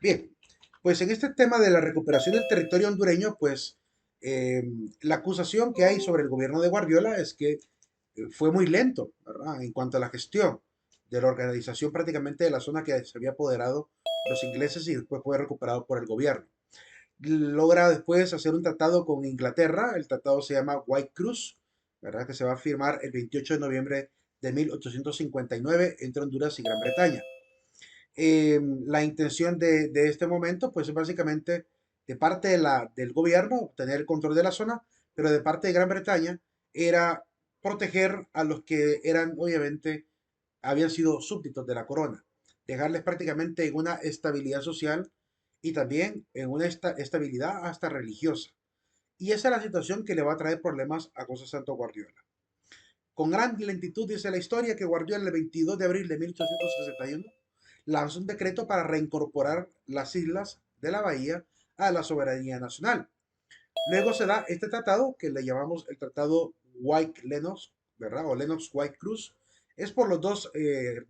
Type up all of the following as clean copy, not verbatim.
Bien, pues en este tema de la recuperación del territorio hondureño, pues eh, la acusación que hay sobre el gobierno de Guardiola es que fue muy lento, ¿verdad? En cuanto a la gestión de la organización prácticamente de la zona que se había apoderado los ingleses y después fue recuperado por el gobierno. Logra después hacer un tratado con Inglaterra, el tratado se llama White Cruz, ¿verdad? Que se va a firmar el 28 de noviembre de 1859 entre Honduras y Gran Bretaña. La intención de este momento, pues es básicamente de parte del gobierno obtener el control de la zona, pero de parte de Gran Bretaña era proteger a los que eran, obviamente, habían sido súbditos de la corona, dejarles prácticamente en una estabilidad social y también en una estabilidad hasta religiosa. Y esa es la situación que le va a traer problemas a José Santo Guardiola. Con gran lentitud dice la historia que Guardiola el 22 de abril de 1861 lanzó un decreto para reincorporar las islas de la bahía a la soberanía nacional. Luego se da este tratado que le llamamos el tratado White-Lennox, ¿verdad? O Lennox-White Cruz. Es por los dos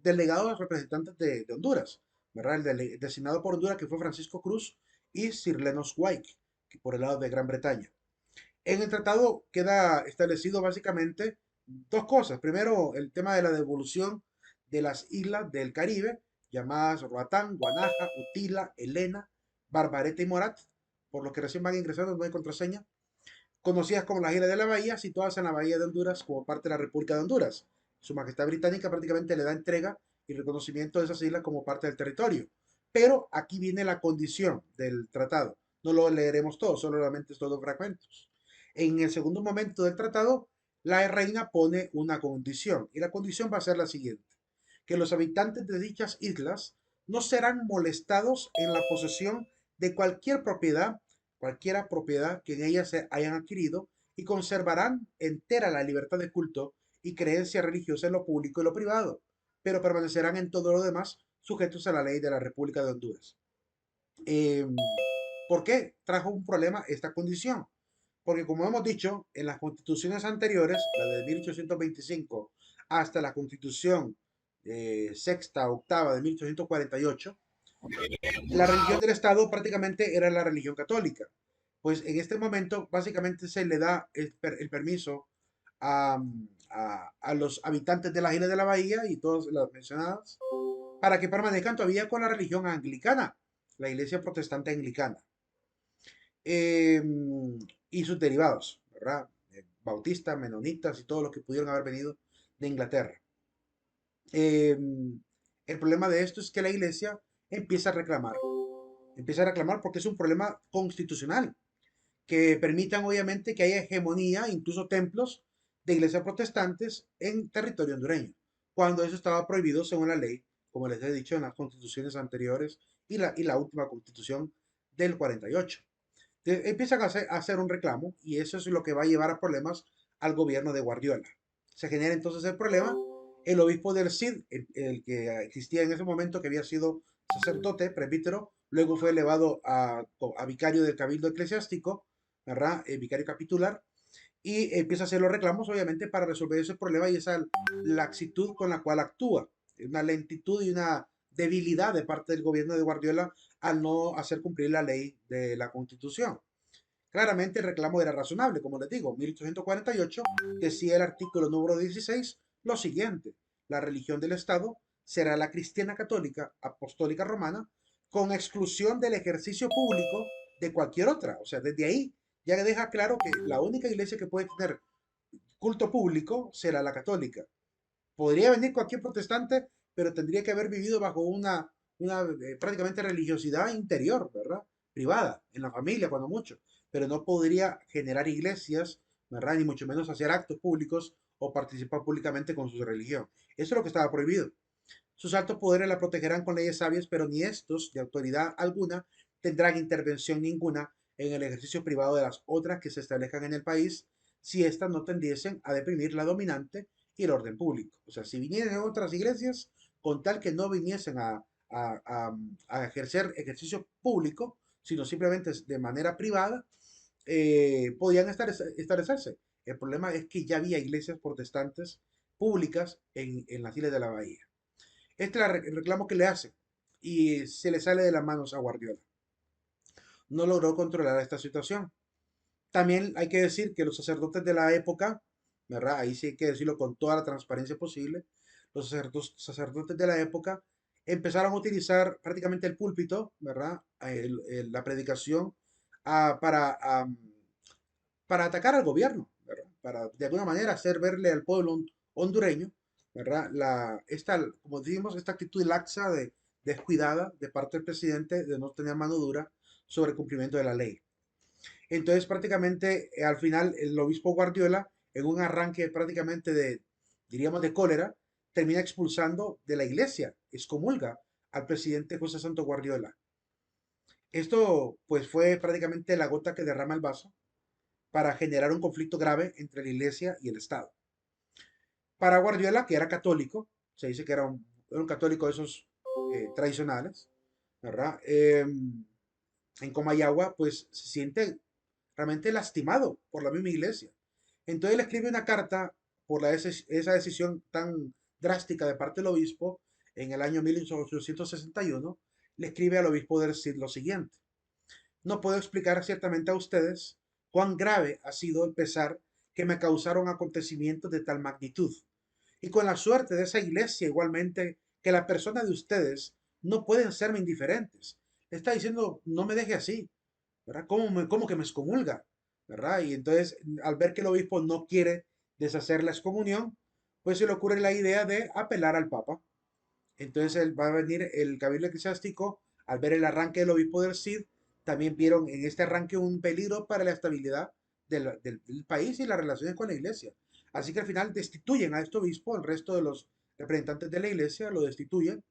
delegados representantes de Honduras, ¿verdad? Designado por Honduras que fue Francisco Cruz y Sir Lennox White, que por el lado de Gran Bretaña. En el tratado queda establecido básicamente dos cosas. Primero, el tema de la devolución de las islas del Caribe, llamadas Roatán, Guanaja, Utila, Elena, Barbareta y Morat, por los que recién van ingresando, no hay contraseña, conocidas como las Islas de la Bahía, situadas en la Bahía de Honduras como parte de la República de Honduras. Su Majestad Británica prácticamente le da entrega y reconocimiento de esas islas como parte del territorio. Pero aquí viene la condición del tratado. No lo leeremos todo, solamente estos dos fragmentos. En el segundo momento del tratado, la reina pone una condición, y la condición va a ser la siguiente: que los habitantes de dichas islas no serán molestados en la posesión de cualquiera propiedad que en ellas se hayan adquirido, y conservarán entera la libertad de culto y creencia religiosa en lo público y lo privado, pero permanecerán en todo lo demás sujetos a la ley de la República de Honduras. Eh, ¿Por qué trajo un problema esta condición? Porque como hemos dicho, en las constituciones anteriores, la de 1825 hasta la constitución sexta, octava de 1848, la religión del Estado prácticamente era la religión católica. Pues en este momento básicamente se le da el permiso a, a los habitantes de las islas de la bahía y todas las mencionadas para que permanezcan todavía con la religión anglicana, la iglesia protestante anglicana, eh, y sus derivados, ¿verdad? Bautistas, menonitas y todos los que pudieron haber venido de Inglaterra. Eh, el problema de esto es que la iglesia empieza a reclamar, empieza a reclamar porque es un problema constitucional, que permitan obviamente que haya hegemonía, incluso templos de iglesias protestantes en territorio hondureño, cuando eso estaba prohibido según la ley, como les he dicho, en las constituciones anteriores y la última constitución del 48. Empiezan a hacer un reclamo y eso es lo que va a llevar a problemas al gobierno de Guardiola. Se genera entonces el problema. El obispo del Cid, el que existía en ese momento, que había sido sacerdote, presbítero, luego fue elevado a vicario del cabildo eclesiástico, ¿verdad? Vicario capitular, y empieza a hacer los reclamos, obviamente, para resolver ese problema y esa laxitud con la cual actúa. Una lentitud y una debilidad de parte del gobierno de Guardiola al no hacer cumplir la ley de la Constitución. Claramente el reclamo era razonable, como les digo, 1848 decía el artículo número 16 lo siguiente: la religión del Estado será la cristiana católica apostólica romana, con exclusión del ejercicio público de cualquier otra. O sea, desde ahí ya deja claro que la única iglesia que puede tener culto público será la católica. Podría venir cualquier protestante, pero tendría que haber vivido bajo una prácticamente religiosidad interior, ¿verdad? Privada, en la familia, cuando mucho. Pero no podría generar iglesias, ¿verdad? Ni mucho menos hacer actos públicos o participar públicamente con su religión. Eso es lo que estaba prohibido. Sus altos poderes la protegerán con leyes sabias, pero ni estos, de autoridad alguna, tendrán intervención ninguna en el ejercicio privado de las otras que se establezcan en el país, si éstas no tendiesen a deprimir la dominante y el orden público. O sea, si viniesen otras iglesias, con tal que no viniesen a ejercer ejercicio público, sino simplemente de manera privada, podían establecerse. El problema es que ya había iglesias protestantes públicas en las islas de la bahía. Este es el reclamo que le hace. y se le sale de las manos a Guardiola. No logró controlar esta situación. También hay que decir que los sacerdotes de la época, ¿verdad? Ahí sí hay que decirlo con toda la transparencia posible, los sacerdotes de la época empezaron a utilizar prácticamente el púlpito, ¿verdad? La predicación para, para atacar al gobierno, ¿verdad? Para de alguna manera hacer verle al pueblo hondureño, ¿verdad? Como decimos, esta actitud laxa descuidada de parte del presidente de no tener mano dura sobre el cumplimiento de la ley. Entonces, prácticamente, al final, el obispo Guardiola, en un arranque prácticamente diríamos, de cólera, termina expulsando de la iglesia, excomulga al presidente José Santo Guardiola. Esto, pues, fue prácticamente la gota que derrama el vaso para generar un conflicto grave entre la iglesia y el Estado. Para Guardiola, que era católico, se dice que era un católico de esos tradicionales, ¿verdad? En Comayagua, pues se siente realmente lastimado por la misma iglesia. Entonces le escribe una carta por esa decisión tan drástica de parte del obispo en el año 1861. Le escribe al obispo de decir lo siguiente: no puedo explicar ciertamente a ustedes cuán grave ha sido el pesar que me causaron acontecimientos de tal magnitud, y con la suerte de esa iglesia igualmente, que la persona de ustedes no pueden serme indiferentes. Le está diciendo, no me deje así, ¿verdad? ¿Cómo que me excomulga? ¿Verdad? Y entonces, al ver que el obispo no quiere deshacer la excomunión, pues se le ocurre la idea de apelar al Papa. Entonces va a venir el cabildo eclesiástico, al ver el arranque del obispo del Cid, también vieron en este arranque un peligro para la estabilidad del país y las relaciones con la iglesia. Así que al final destituyen a este obispo, el resto de los representantes de la iglesia lo destituyen.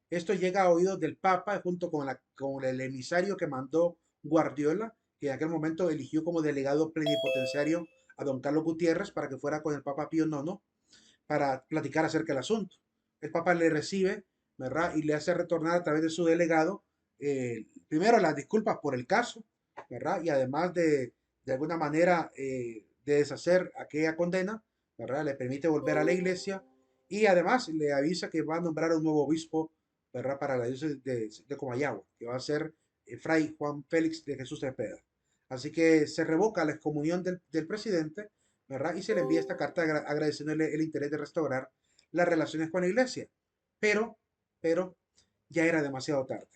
Esto llega a oídos del Papa junto con el emisario que mandó Guardiola, que en aquel momento eligió como delegado plenipotenciario a don Carlos Gutiérrez para que fuera con el Papa Pío IX para platicar acerca del asunto. El Papa le recibe, ¿verdad? Y le hace retornar a través de su delegado, primero las disculpas por el caso, ¿verdad? Y además de alguna manera, de deshacer aquella condena, ¿verdad? Le permite volver a la iglesia y además le avisa que va a nombrar un nuevo obispo, ¿verdad? Para la diócesis de Comayagua, que va a ser Fray Juan Félix de Jesús Cepeda. Así que se revoca la excomunión del presidente, ¿verdad? Y se le envía esta carta agradeciéndole el interés de restaurar las relaciones con la iglesia. Pero, pero, ya era demasiado tarde.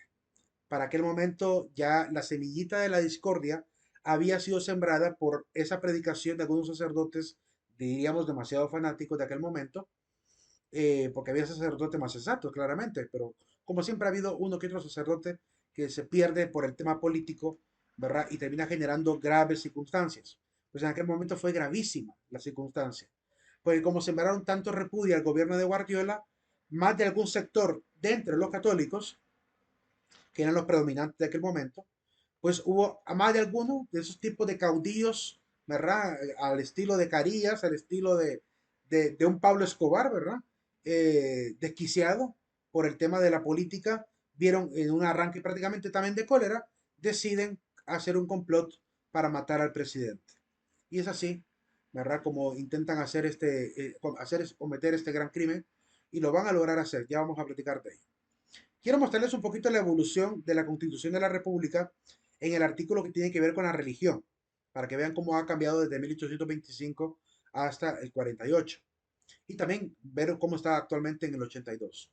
Para aquel momento ya la semillita de la discordia había sido sembrada por esa predicación de algunos sacerdotes, diríamos, demasiado fanáticos de aquel momento, porque había sacerdotes más exactos, claramente, pero como siempre ha habido uno que otro sacerdote que se pierde por el tema político, ¿verdad? Y termina generando graves circunstancias. Pues en aquel momento fue gravísima la circunstancia, porque como sembraron tanto repudio al gobierno de Guardiola, más de algún sector de entre los católicos, que eran los predominantes de aquel momento, pues hubo a más de alguno de esos tipos de caudillos, ¿verdad? Al estilo de Carías, al estilo de un Pablo Escobar, ¿verdad? Desquiciado por el tema de la política, vieron en un arranque prácticamente también de cólera, deciden hacer un complot para matar al presidente. Y es así, ¿verdad? Como intentan cometer este gran crimen y lo van a lograr hacer. Ya vamos a platicar de ello. Quiero mostrarles un poquito la evolución de la Constitución de la República en el artículo que tiene que ver con la religión, para que vean cómo ha cambiado desde 1825 hasta el 48. Y también ver cómo está actualmente en el 82.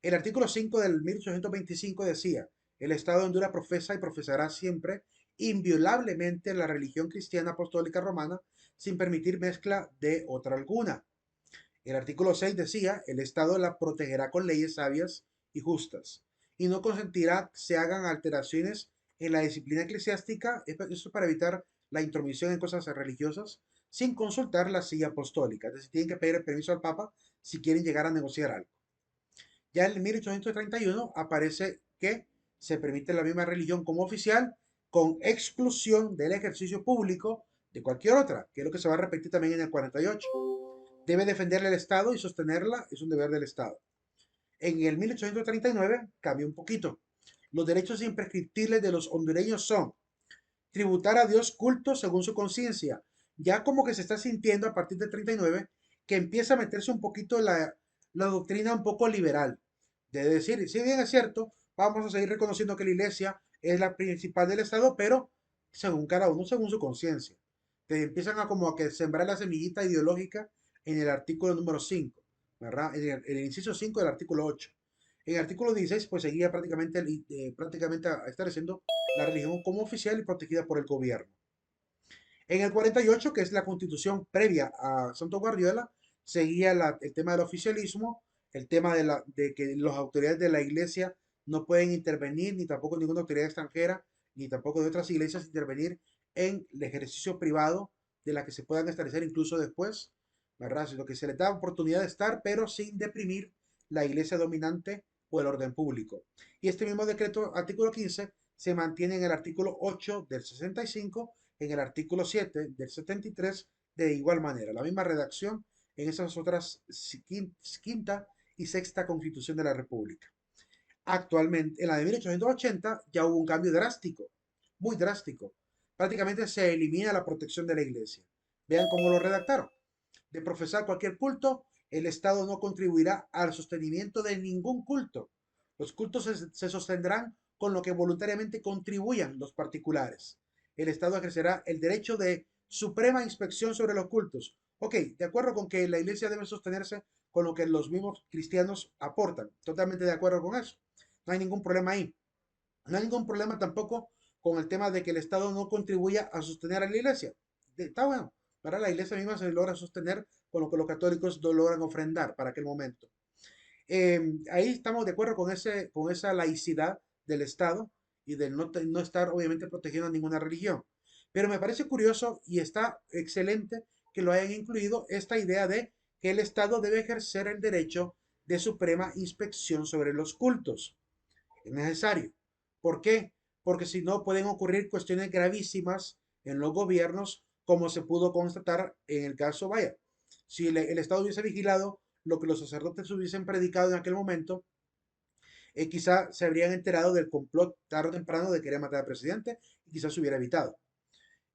El artículo 5 del 1825 decía, el Estado de Honduras profesa y profesará siempre inviolablemente la religión cristiana apostólica romana sin permitir mezcla de otra alguna. El artículo 6 decía, el Estado la protegerá con leyes sabias y justas, y no consentirá que se hagan alteraciones en la disciplina eclesiástica, eso para evitar la intromisión en cosas religiosas, sin consultar la silla apostólica. Es decir, tienen que pedir el permiso al Papa si quieren llegar a negociar algo. Ya en 1831 aparece que se permite la misma religión como oficial, con exclusión del ejercicio público de cualquier otra, que es lo que se va a repetir también en el 48. Debe defenderle al Estado y sostenerla, es un deber del Estado. En el 1839 cambia un poquito. Los derechos imprescriptibles de los hondureños son tributar a Dios culto según su conciencia. Ya como que se está sintiendo a partir del 39 que empieza a meterse un poquito la doctrina un poco liberal. De decir, si bien es cierto, vamos a seguir reconociendo que la iglesia es la principal del Estado, pero según cada uno, según su conciencia. Te empiezan a como a que sembrar la semillita ideológica en el artículo número 5, ¿verdad? En el inciso 5 del artículo 8. En el artículo 16, pues seguía prácticamente estableciendo la religión como oficial y protegida por el gobierno. En el 48, que es la constitución previa a Santo Guardiola, seguía el tema del oficialismo, el tema de que las autoridades de la iglesia no pueden intervenir, ni tampoco ninguna autoridad extranjera, ni tampoco de otras iglesias intervenir en el ejercicio privado de la que se puedan establecer incluso después, ¿verdad? Sino que se les da oportunidad de estar, pero sin deprimir la iglesia dominante o el orden público. Y este mismo decreto, artículo 15, se mantiene en el artículo 8 del 65, en el artículo 7 del 73, de igual manera, la misma redacción en esas otras quinta y sexta constitución de la República. Actualmente, en la de 1880 ya hubo un cambio drástico, muy drástico. Prácticamente se elimina la protección de la iglesia. Vean cómo lo redactaron. De profesar cualquier culto, el Estado no contribuirá al sostenimiento de ningún culto. Los cultos se sostendrán con lo que voluntariamente contribuyan los particulares. El Estado ejercerá el derecho de suprema inspección sobre los cultos. Ok, de acuerdo con que la iglesia debe sostenerse con lo que los mismos cristianos aportan. Totalmente de acuerdo con eso. No hay ningún problema ahí. No hay ningún problema tampoco con el tema de que el Estado no contribuya a sostener a la iglesia. Está bueno. Para la iglesia misma se logra sostener con lo que los católicos no logran ofrendar para aquel momento. Ahí estamos de acuerdo con esa laicidad del Estado y del no estar obviamente protegiendo a ninguna religión. Pero me parece curioso y está excelente que lo hayan incluido esta idea de que el Estado debe ejercer el derecho de suprema inspección sobre los cultos. Es necesario. ¿Por qué? Porque si no pueden ocurrir cuestiones gravísimas en los gobiernos, como se pudo constatar en el caso, vaya, si el Estado hubiese vigilado lo que los sacerdotes hubiesen predicado en aquel momento, quizá se habrían enterado del complot tarde o temprano de querer matar al presidente y quizás se hubiera evitado.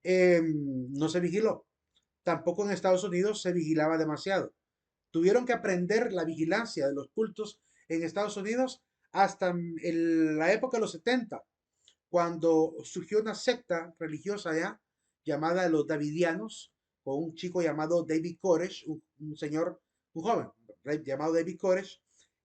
No se vigiló. Tampoco en Estados Unidos se vigilaba demasiado. Tuvieron que aprender la vigilancia de los cultos en Estados Unidos hasta la época de los 70, cuando surgió una secta religiosa allá llamada los Davidianos, con un chico llamado David Koresh, un señor, un joven llamado David Koresh,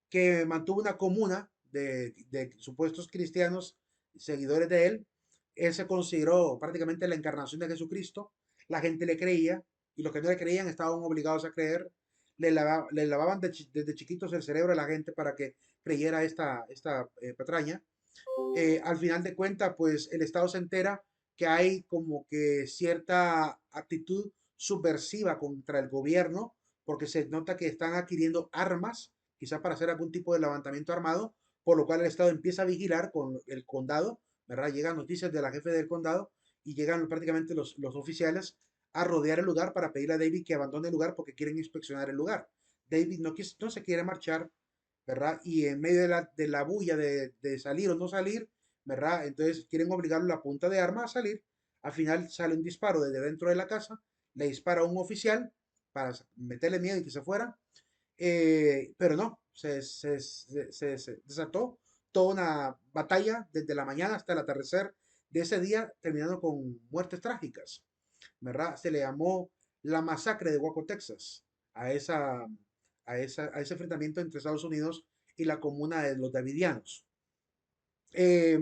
que mantuvo una comuna de supuestos cristianos, seguidores de él. Él se consideró prácticamente la encarnación de Jesucristo. La gente le creía y los que no le creían estaban obligados a creer. Le lavaban desde chiquitos el cerebro a la gente para que creyera esta patraña. Al final de cuentas, pues el Estado se entera que hay como que cierta actitud subversiva contra el gobierno, porque se nota que están adquiriendo armas, quizás para hacer algún tipo de levantamiento armado, por lo cual el Estado empieza a vigilar con el condado, ¿verdad? Llegan noticias de la jefe del condado y llegan prácticamente los oficiales a rodear el lugar para pedirle a David que abandone el lugar porque quieren inspeccionar el lugar. David no se quiere marchar, ¿verdad? Y en medio de la bulla de salir o no salir, ¿verdad? Entonces quieren obligarlo a la punta de arma a salir. Al final sale un disparo desde dentro de la casa, le dispara a un oficial para meterle miedo y que se fuera, pero no, se desató toda una batalla desde la mañana hasta el atardecer de ese día, terminando con muertes trágicas, ¿verdad? Se le llamó la masacre de Waco, Texas, a, esa, a ese enfrentamiento entre Estados Unidos y la comuna de los Davidianos. Eh,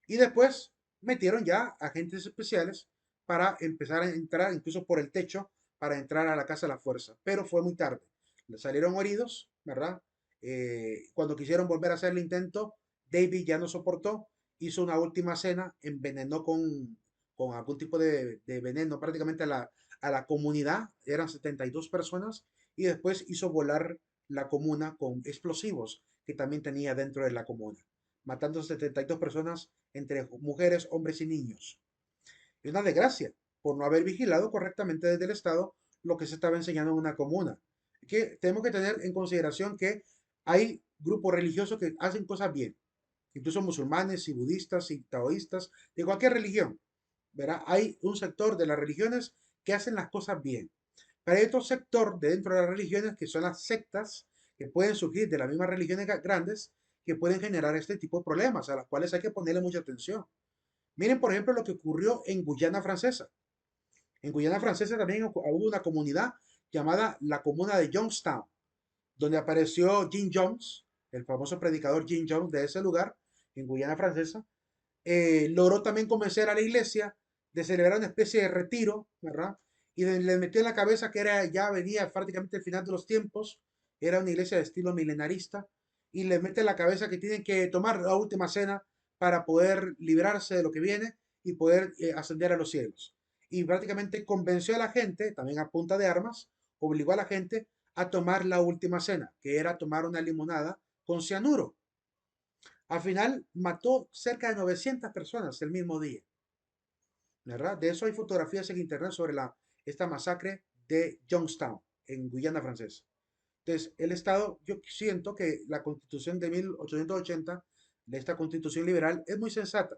y después metieron ya agentes especiales para empezar a entrar, incluso por el techo, para entrar a la casa a la fuerza. Pero fue muy tarde. Le salieron heridos, ¿verdad? Cuando quisieron volver a hacer el intento, David ya no soportó, hizo una última cena, envenenó con algún tipo de veneno prácticamente a la comunidad, eran 72 personas, y después hizo volar la comuna con explosivos que también tenía dentro de la comuna, matando 72 personas entre mujeres, hombres y niños. Es una desgracia por no haber vigilado correctamente desde el Estado lo que se estaba enseñando en una comuna. Que tenemos que tener en consideración que hay grupos religiosos que hacen cosas bien, incluso musulmanes y budistas y taoístas, de cualquier religión, ¿verdad? Hay un sector de las religiones que hacen las cosas bien. Pero hay otro sector de dentro de las religiones que son las sectas que pueden surgir de las mismas religiones grandes que pueden generar este tipo de problemas, a los cuales hay que ponerle mucha atención. Miren, por ejemplo, lo que ocurrió en Guyana Francesa. En Guyana Francesa también hubo una comunidad llamada la Comuna de Johnstown, donde apareció Jim Jones, el famoso predicador Jim Jones de ese lugar, en Guyana Francesa. Logró también convencer a la iglesia de celebrar una especie de retiro, ¿verdad? Y le metió en la cabeza que era, ya venía prácticamente el final de los tiempos, era una iglesia de estilo milenarista, y le mete en la cabeza que tienen que tomar la última cena para poder librarse de lo que viene y poder ascender a los cielos. Y prácticamente convenció a la gente, también a punta de armas, obligó a la gente a tomar la última cena, que era tomar una limonada con cianuro. Al final mató cerca de 900 personas el mismo día, ¿verdad? De eso hay fotografías en internet sobre esta masacre de Johnstown, en Guyana Francesa. Entonces, el Estado, yo siento que la Constitución de 1880, de esta Constitución liberal, es muy sensata,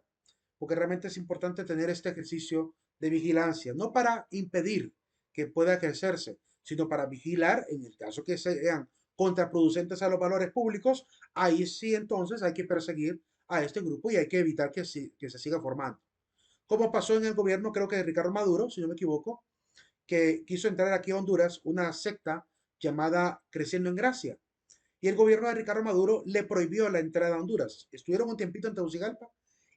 porque realmente es importante tener este ejercicio de vigilancia, no para impedir que pueda ejercerse, sino para vigilar en el caso que sean contraproducentes a los valores públicos, ahí sí entonces hay que perseguir a este grupo y hay que evitar que se siga formando. Como pasó en el gobierno, creo que de Ricardo Maduro, si no me equivoco, que quiso entrar aquí a Honduras una secta llamada Creciendo en Gracia. Y el gobierno de Ricardo Maduro le prohibió la entrada a Honduras. Estuvieron un tiempito en Tegucigalpa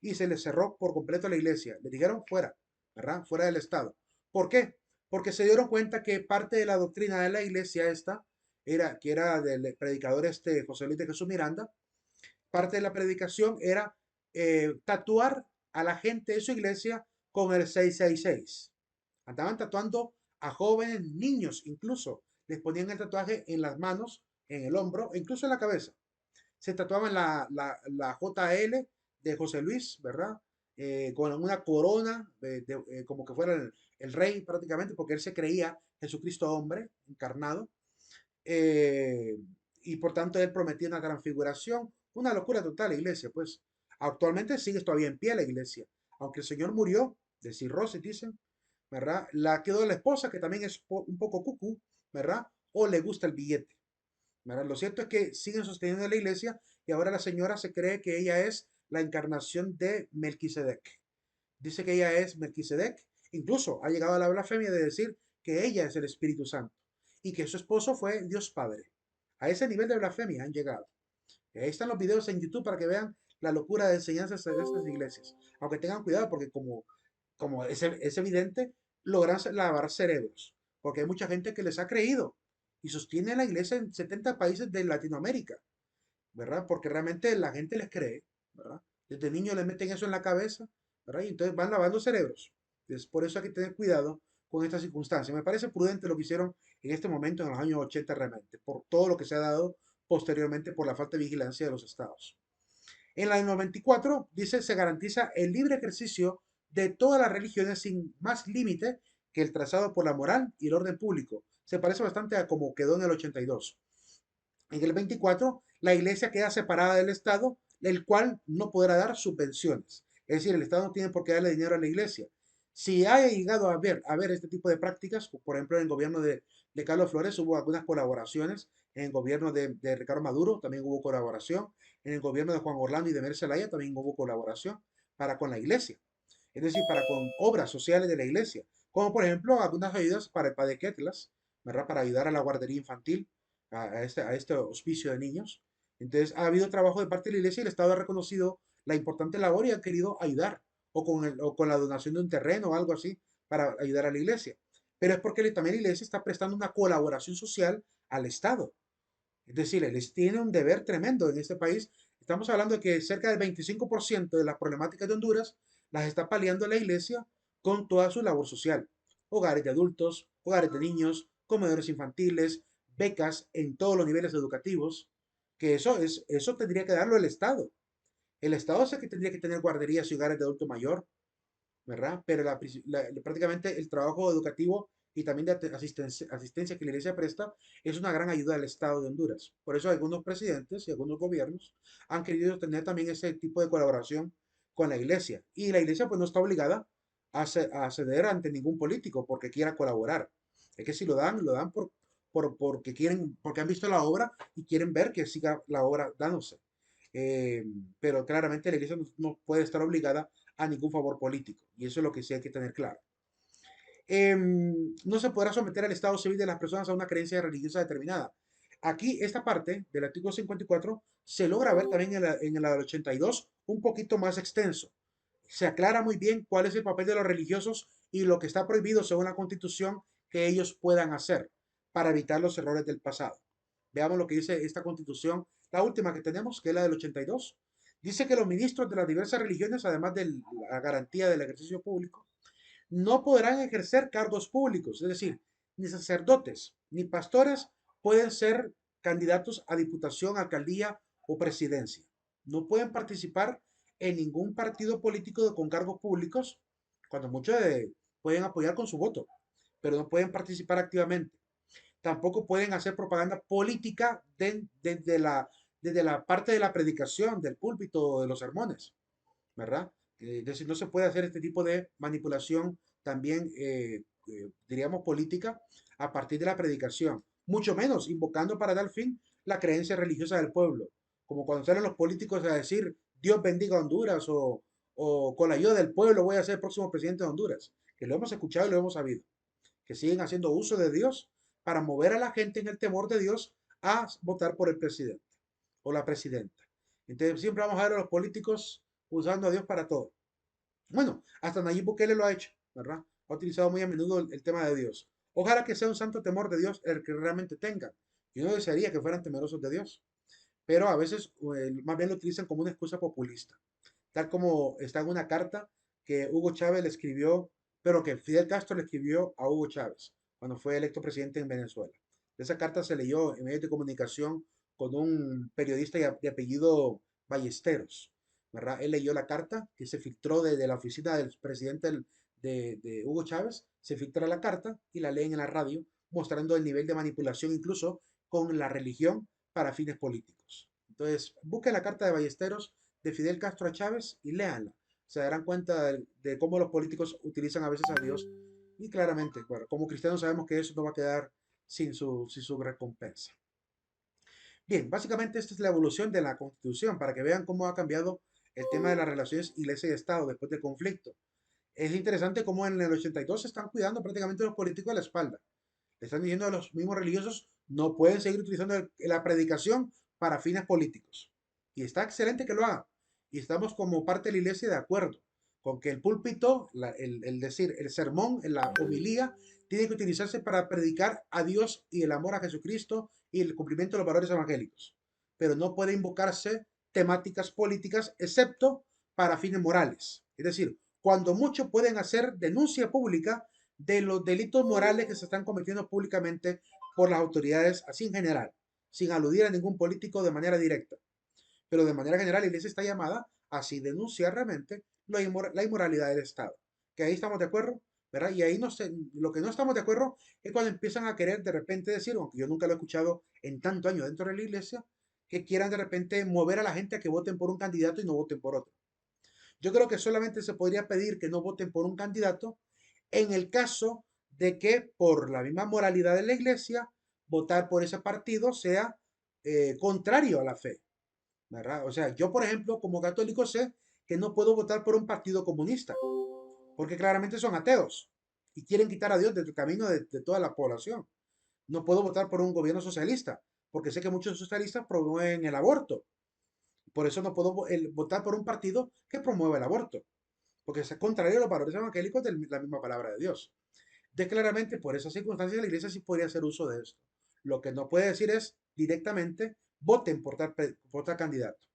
y se les cerró por completo la iglesia. Le dijeron fuera, ¿verdad? Fuera del Estado. ¿Por qué? Porque se dieron cuenta que parte de la doctrina de la iglesia esta, que era del predicador José Luis de Jesús Miranda, parte de la predicación era tatuar a la gente de su iglesia con el 666. Andaban tatuando a jóvenes, niños incluso. Les ponían el tatuaje en las manos, en el hombro e incluso en la cabeza. Se tatuaban la JL de José Luis, ¿verdad? Con una corona, como que fuera el rey prácticamente, porque él se creía Jesucristo hombre, encarnado. eh, y por tanto él prometía una transfiguración, una locura total la iglesia, pues actualmente sigue todavía en pie la iglesia, aunque el Señor murió de cirrosis, dicen, ¿verdad? La quedó la esposa, que también es un poco cucú, ¿verdad? O le gusta el billete, ¿verdad? Lo cierto es que siguen sosteniendo la iglesia y ahora la señora se cree que ella es la encarnación de Melquisedec. Dice que ella es Melquisedec, incluso ha llegado a la blasfemia de decir que ella es el Espíritu Santo y que su esposo fue Dios Padre. A ese nivel de blasfemia han llegado. Ahí están los videos en YouTube para que vean la locura de enseñanzas de estas iglesias. Aunque tengan cuidado porque como es evidente, logran lavar cerebros. Porque hay mucha gente que les ha creído y sostiene la iglesia en 70 países de Latinoamérica, ¿verdad? Porque realmente la gente les cree, ¿verdad? Desde niños les meten eso en la cabeza, ¿verdad? Y entonces van lavando cerebros. Entonces, por eso hay que tener cuidado con estas circunstancias. Me parece prudente lo que hicieron en este momento, en los años 80 realmente, por todo lo que se ha dado posteriormente por la falta de vigilancia de los estados. En la del 94 dice, se garantiza el libre ejercicio de todas las religiones sin más límite que el trazado por la moral y el orden público. Se parece bastante a como quedó en el 82. En el 24, la iglesia queda separada del Estado, el cual no podrá dar subvenciones. Es decir, el Estado no tiene por qué darle dinero a la iglesia. Si ha llegado a ver este tipo de prácticas, por ejemplo, en el gobierno de Carlos Flores hubo algunas colaboraciones, en el gobierno de Ricardo Maduro también hubo colaboración, en el gobierno de Juan Orlando y de Mer Zelaya también hubo colaboración para con la iglesia, es decir, para con obras sociales de la iglesia, como por ejemplo algunas ayudas para el Padre Ketlas, ¿verdad? Para ayudar a la guardería infantil, a este hospicio de niños. Entonces, ha habido trabajo de parte de la iglesia y el Estado ha reconocido la importante labor y ha querido ayudar, o con la donación de un terreno o algo así, para ayudar a la iglesia. Pero es porque también la iglesia está prestando una colaboración social al Estado. Es decir, él tiene un deber tremendo en este país. Estamos hablando de que cerca del 25% de las problemáticas de Honduras las está paliando la iglesia con toda su labor social. Hogares de adultos, hogares de niños, comedores infantiles, becas en todos los niveles educativos, que eso tendría que darlo el Estado. El Estado es el que tendría que tener guarderías y hogares de adulto mayor, ¿verdad? Pero prácticamente el trabajo educativo y también de asistencia que la iglesia presta es una gran ayuda al Estado de Honduras. Por eso algunos presidentes y algunos gobiernos han querido tener también ese tipo de colaboración con la iglesia. Y la iglesia pues no está obligada a ceder ante ningún político porque quiera colaborar. Es que si lo dan porque quieren, porque han visto la obra y quieren ver que siga la obra dándose. eh, pero claramente la iglesia no puede estar obligada a ningún favor político, y eso es lo que sí hay que tener claro. No se podrá someter al estado civil de las personas a una creencia religiosa determinada. Aquí, esta parte del artículo 54 se logra ver también en la del 82 un poquito más extenso. Se aclara muy bien cuál es el papel de los religiosos y lo que está prohibido según la Constitución que ellos puedan hacer para evitar los errores del pasado. Veamos lo que dice esta Constitución, la última que tenemos, que es la del 82. Dice que los ministros de las diversas religiones, además de la garantía del ejercicio público, no podrán ejercer cargos públicos, es decir, ni sacerdotes ni pastores pueden ser candidatos a diputación, alcaldía o presidencia. No pueden participar en ningún partido político con cargos públicos, cuando muchos pueden apoyar con su voto, pero no pueden participar activamente. Tampoco pueden hacer propaganda política desde la parte de la predicación, del púlpito o de los sermones, ¿verdad? Es decir, no se puede hacer este tipo de manipulación también, diríamos, política a partir de la predicación, mucho menos invocando para dar fin la creencia religiosa del pueblo, como cuando salen los políticos a decir Dios bendiga a Honduras o con la ayuda del pueblo voy a ser el próximo presidente de Honduras, que lo hemos escuchado y lo hemos sabido, que siguen haciendo uso de Dios para mover a la gente en el temor de Dios a votar por el presidente o la presidenta. Entonces siempre vamos a ver a los políticos usando a Dios para todo. Bueno, hasta Nayib Bukele lo ha hecho, ¿verdad? Ha utilizado muy a menudo el tema de Dios. Ojalá que sea un santo temor de Dios el que realmente tengan. Yo no desearía que fueran temerosos de Dios, pero a veces más bien lo utilizan como una excusa populista. Tal como está en una carta que Hugo Chávez le escribió, pero que Fidel Castro le escribió a Hugo Chávez cuando fue electo presidente en Venezuela. Esa carta se leyó en medios de comunicación con un periodista de apellido Ballesteros, ¿verdad? Él leyó la carta que se filtró desde la oficina del presidente de Hugo Chávez, se filtra la carta y la leen en la radio, mostrando el nivel de manipulación incluso con la religión para fines políticos. Entonces, busquen la carta de Ballesteros de Fidel Castro a Chávez y léanla. Se darán cuenta de cómo los políticos utilizan a veces a Dios y claramente, bueno, como cristianos sabemos que eso no va a quedar sin su recompensa. Bien, básicamente esta es la evolución de la Constitución para que vean cómo ha cambiado el tema de las relaciones iglesia y Estado después del conflicto. Es interesante cómo en el 82 se están cuidando prácticamente los políticos de la espalda. Le están diciendo a los mismos religiosos no pueden seguir utilizando la predicación para fines políticos. Y está excelente que lo hagan. Y estamos como parte de la iglesia de acuerdo con que el púlpito, decir, el sermón, la homilía, tiene que utilizarse para predicar a Dios y el amor a Jesucristo y el cumplimiento de los valores evangélicos. Pero no puede invocarse temáticas políticas excepto para fines morales. Es decir, cuando muchos pueden hacer denuncia pública de los delitos morales que se están cometiendo públicamente por las autoridades, así en general, sin aludir a ningún político de manera directa. Pero de manera general, la iglesia está llamada a así denunciar realmente la inmoralidad del Estado. Que ahí estamos de acuerdo, ¿verdad? Y ahí no sé, lo que no estamos de acuerdo es cuando empiezan a querer de repente decir, aunque yo nunca lo he escuchado en tanto años dentro de la iglesia, que quieran de repente mover a la gente a que voten por un candidato y no voten por otro. Yo creo que solamente se podría pedir que no voten por un candidato en el caso de que por la misma moralidad de la iglesia, votar por ese partido sea contrario a la fe, ¿verdad? O sea, yo por ejemplo como católico sé que no puedo votar por un partido comunista, porque claramente son ateos y quieren quitar a Dios del camino de toda la población. No puedo votar por un gobierno socialista, porque sé que muchos socialistas promueven el aborto. Por eso no puedo votar por un partido que promueva el aborto, porque es contrario a los valores evangélicos de la misma palabra de Dios. De claramente, por esas circunstancias, la iglesia sí podría hacer uso de esto. Lo que no puede decir es directamente voten por tal candidato.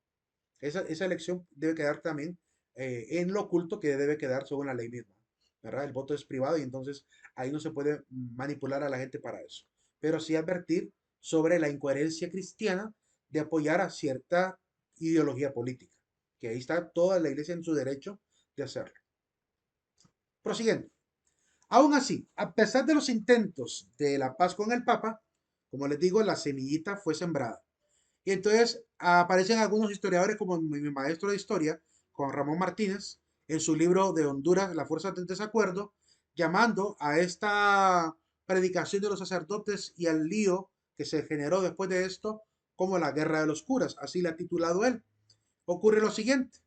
Esa elección debe quedar también en lo oculto que debe quedar según la ley misma. ¿Verdad? El voto es privado y entonces ahí no se puede manipular a la gente para eso. Pero sí advertir sobre la incoherencia cristiana de apoyar a cierta ideología política, que ahí está toda la iglesia en su derecho de hacerlo. Prosiguiendo. Aún así, a pesar de los intentos de la paz con el Papa, como les digo, la semillita fue sembrada. Y entonces aparecen algunos historiadores como mi maestro de historia, Juan Ramón Martínez, en su libro de Honduras, La Fuerza del Desacuerdo, llamando a esta predicación de los sacerdotes y al lío que se generó después de esto como la Guerra de los Curas, así le ha titulado él. ocurre lo siguiente,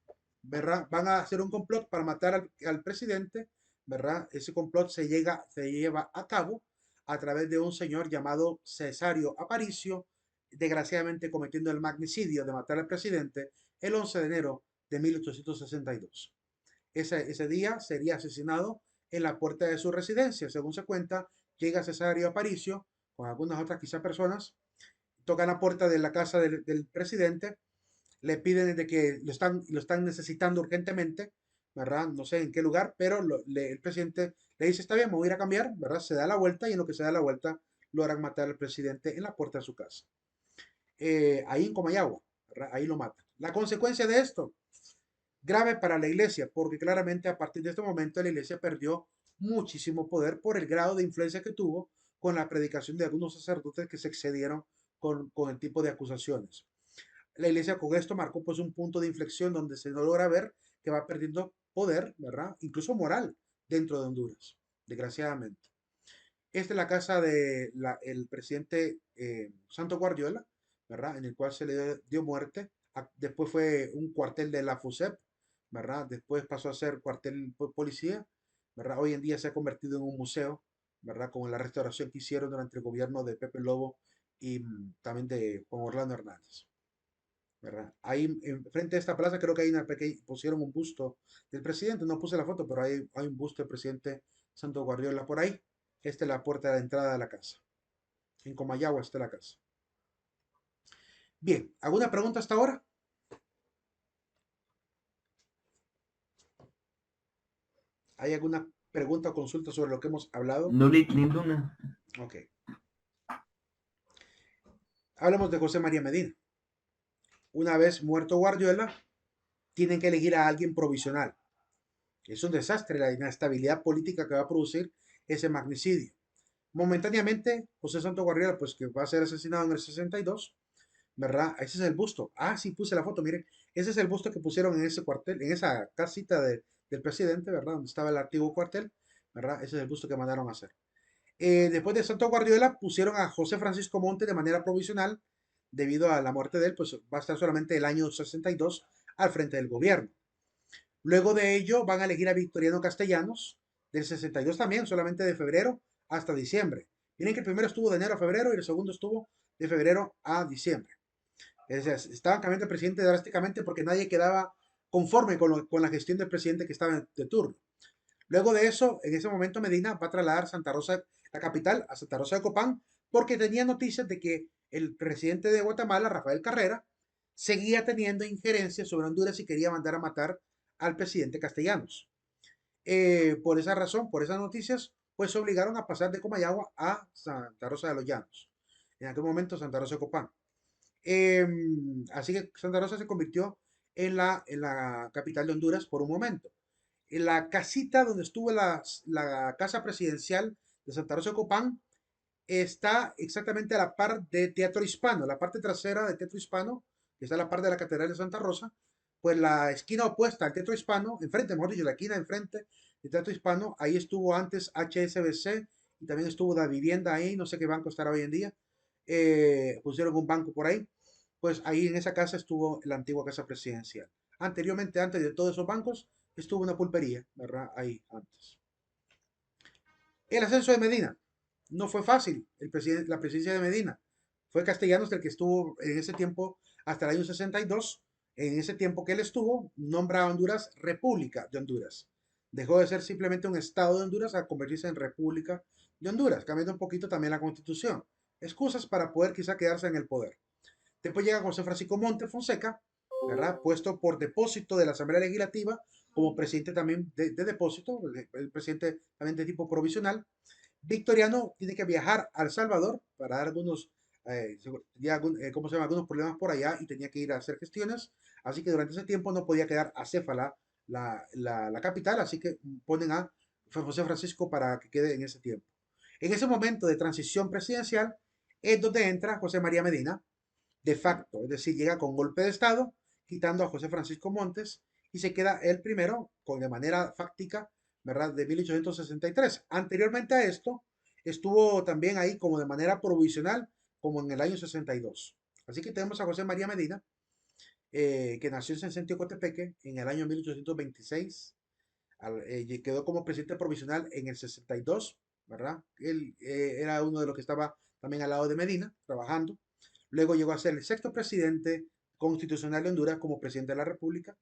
¿verdad? Van a hacer un complot para matar al presidente, ¿verdad? Ese complot se lleva a cabo a través de un señor llamado Cesario Aparicio, desgraciadamente cometiendo el magnicidio de matar al presidente el 11 de enero de 1862. Ese día sería asesinado en la puerta de su residencia. Según se cuenta, llega Cesario Aparicio con algunas otras quizás personas, tocan la puerta de la casa del presidente, le piden de que lo están necesitando urgentemente, ¿verdad? No sé en qué lugar, pero el presidente le dice, está bien, me voy a ir a cambiar, ¿verdad? Se da la vuelta y en lo que se da la vuelta logran matar al presidente en la puerta de su casa. Ahí en Comayagua, ¿verdad? Ahí lo matan. La consecuencia de esto, grave para la iglesia, porque claramente a partir de este momento la iglesia perdió muchísimo poder por el grado de influencia que tuvo con la predicación de algunos sacerdotes que se excedieron con el tipo de acusaciones. La iglesia con esto marcó pues un punto de inflexión donde se logra ver que va perdiendo poder, ¿verdad? Incluso moral dentro de Honduras, desgraciadamente. Esta es la casa del presidente Santo Guardiola, ¿verdad? En el cual se le dio muerte. Después fue un cuartel de la FUSEP, ¿verdad? Después pasó a ser cuartel policía, ¿verdad? Hoy en día se ha convertido en un museo, ¿verdad? Con la restauración que hicieron durante el gobierno de Pepe Lobo y también de Juan Orlando Hernández, ¿verdad? Ahí, frente a esta plaza, creo que hay una pequeña, pusieron un busto del presidente, no puse la foto, pero hay un busto del presidente Santo Guardiola por ahí. Esta es la puerta de entrada de la casa. En Comayagua está la casa. Bien, ¿alguna pregunta hasta ahora? ¿Hay alguna pregunta o consulta sobre lo que hemos hablado? Nulit ninguna. Ok. Hablemos de José María Medina. Una vez muerto Guardiola, tienen que elegir a alguien provisional. Es un desastre la inestabilidad política que va a producir ese magnicidio. Momentáneamente, José Santo Guardiola, pues que va a ser asesinado en el 62, ¿verdad? Ese es el busto. Ah, sí, puse la foto, miren. Ese es el busto que pusieron en ese cuartel, en esa casita del presidente, ¿verdad? Donde estaba el antiguo cuartel, ¿verdad? Ese es el busto que mandaron a hacer. Después de Santo Guardiola, pusieron a José Francisco Monte de manera provisional, debido a la muerte de él, pues va a estar solamente el año 62 al frente del gobierno. Luego de ello, van a elegir a Victoriano Castellanos, del 62 también, solamente de febrero hasta diciembre. Miren que el primero estuvo de enero a febrero y el segundo estuvo de febrero a diciembre. Es decir, estaban cambiando el presidente drásticamente porque nadie quedaba conforme con la gestión del presidente que estaba de turno. Luego de eso, en ese momento Medina va a trasladar Santa Rosa, la capital, a Santa Rosa de Copán, porque tenía noticias de que el presidente de Guatemala, Rafael Carrera, seguía teniendo injerencia sobre Honduras y quería mandar a matar al presidente Castellanos. Por esa razón, por esas noticias, pues se obligaron a pasar de Comayagua a Santa Rosa de los Llanos. En aquel momento, Santa Rosa de Copán. Así que Santa Rosa se convirtió en la capital de Honduras por un momento. En la casita donde estuvo la casa presidencial de Santa Rosa de Copán está exactamente a la par de Teatro Hispano, la parte trasera de Teatro Hispano, que está a la par de la Catedral de Santa Rosa, pues la esquina opuesta al Teatro Hispano, enfrente, mejor dicho, la esquina enfrente del Teatro Hispano, ahí estuvo antes HSBC y también estuvo la vivienda ahí, no sé qué banco estará hoy en día, pusieron un banco por ahí, pues ahí en esa casa estuvo la antigua casa presidencial. Anteriormente, antes de todos esos bancos, estuvo una pulpería, ¿verdad? Ahí antes. El ascenso de Medina no fue fácil, la presidencia de Medina. Fue Castellanos el que estuvo en ese tiempo hasta el año 62. En ese tiempo que él estuvo, nombra a Honduras República de Honduras. Dejó de ser simplemente un estado de Honduras a convertirse en República de Honduras, cambiando un poquito también la constitución. Excusas para poder quizá quedarse en el poder. Después llega José Francisco Monte Fonseca, ¿verdad? Puesto por depósito de la Asamblea Legislativa como presidente también de depósito, el presidente también de tipo provisional. Victoriano tiene que viajar a El Salvador para dar algunos, ¿cómo se llama? Algunos problemas por allá y tenía que ir a hacer gestiones. Así que durante ese tiempo no podía quedar acéfala la capital, así que ponen a José Francisco para que quede en ese tiempo. En ese momento de transición presidencial es donde entra José María Medina, de facto, es decir, llega con golpe de Estado, quitando a José Francisco Montes y se queda él primero, con de manera fáctica, ¿verdad? De 1863. Anteriormente a esto, estuvo también ahí como de manera provisional, como en el año 62. Así que tenemos a José María Medina, que nació en Santiocotepeque en el año 1826. Y quedó como presidente provisional en el 62, ¿verdad? Él era uno de los que estaba también al lado de Medina, trabajando. Luego llegó a ser el sexto presidente constitucional de Honduras como presidente de la República.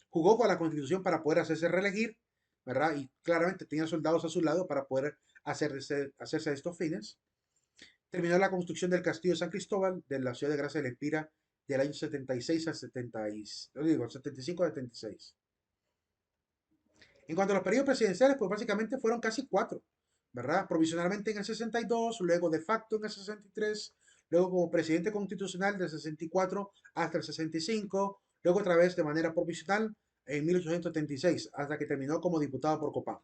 Jugó con la constitución para poder hacerse reelegir, ¿verdad? Y claramente tenía soldados a su lado para poder hacerse a estos fines. Terminó la construcción del castillo de San Cristóbal de la ciudad de Gracia de Lempira del año 76 al 70 digo, 75 a 76. En cuanto a los periodos presidenciales, pues básicamente fueron casi cuatro, ¿verdad? Provisionalmente en el 62, luego de facto en el 63, luego como presidente constitucional del 64 hasta el 65, luego otra vez de manera provisional en 1876, hasta que terminó como diputado por Copán.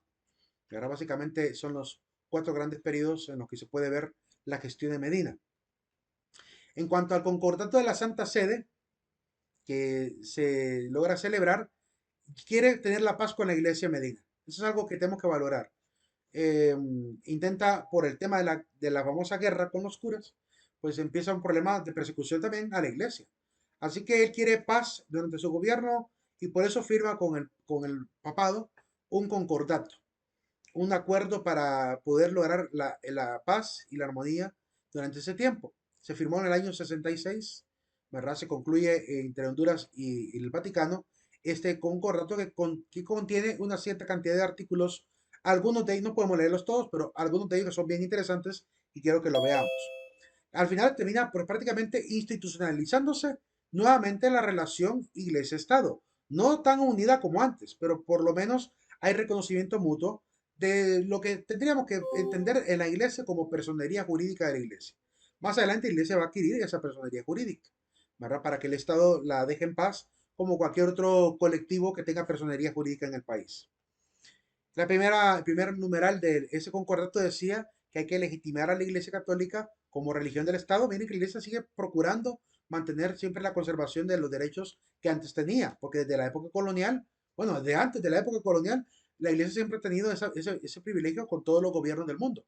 Y ahora básicamente son los cuatro grandes periodos en los que se puede ver la gestión de Medina. En cuanto al concordato de la Santa Sede, que se logra celebrar, quiere tener la paz con la iglesia de Medina. Eso es algo que tenemos que valorar. eh, Intenta, por el tema de la famosa guerra con los curas, pues empieza un problema de persecución también a la iglesia. Así que él quiere paz durante su gobierno y por eso firma con el papado un concordato, un acuerdo para poder lograr la paz y la armonía durante ese tiempo. Se firmó en el año 66, ¿verdad? Se concluye entre Honduras y el Vaticano este concordato que contiene una cierta cantidad de artículos. Algunos de ellos no podemos leerlos todos, pero algunos de ellos son bien interesantes y quiero que lo veamos. Al final termina pues, prácticamente institucionalizándose nuevamente la relación iglesia-estado. No tan unida como antes, pero por lo menos hay reconocimiento mutuo de lo que tendríamos que entender en la iglesia como personería jurídica de la iglesia. Más adelante la iglesia va a adquirir esa personería jurídica, ¿verdad? Para que el Estado la deje en paz como cualquier otro colectivo que tenga personería jurídica en el país. El primer numeral de ese concordato decía que hay que legitimar a la Iglesia Católica como religión del Estado. Miren que la Iglesia sigue procurando mantener siempre la conservación de los derechos que antes tenía, porque desde la época colonial, bueno, desde antes de la época colonial, la Iglesia siempre ha tenido ese privilegio con todos los gobiernos del mundo.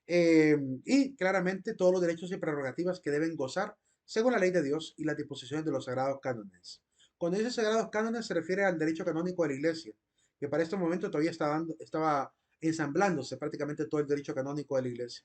Y claramente todos los derechos y prerrogativas que deben gozar según la ley de Dios y las disposiciones de los sagrados cánones. Cuando dice sagrados cánones se refiere al derecho canónico de la Iglesia, que para este momento todavía estaba ensamblándose prácticamente todo el derecho canónico de la Iglesia.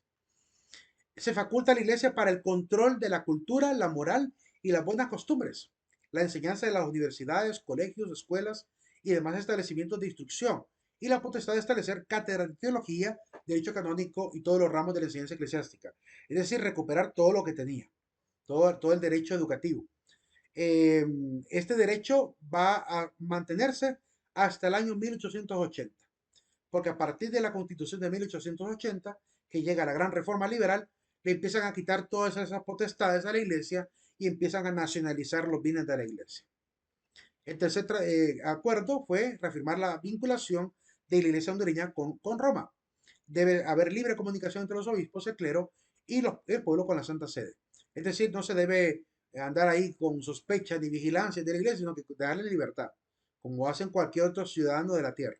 Se faculta a la Iglesia para el control de la cultura, la moral y las buenas costumbres, la enseñanza de las universidades, colegios, escuelas y demás establecimientos de instrucción, y la potestad de establecer cátedras de teología, derecho canónico y todos los ramos de la enseñanza eclesiástica. Es decir, recuperar todo lo que tenía, todo el derecho educativo. Eh, este derecho va a mantenerse hasta el año 1880, porque a partir de la Constitución de 1880, que llega la gran reforma liberal, le empiezan a quitar todas esas potestades a la iglesia y empiezan a nacionalizar los bienes de la iglesia. El tercer acuerdo fue reafirmar la vinculación de la iglesia hondureña con Roma. Debe haber libre comunicación entre los obispos, el clero y el pueblo con la Santa Sede. Es decir, no se debe andar ahí con sospecha ni vigilancia de la iglesia, sino que darle libertad, como hacen cualquier otro ciudadano de la tierra,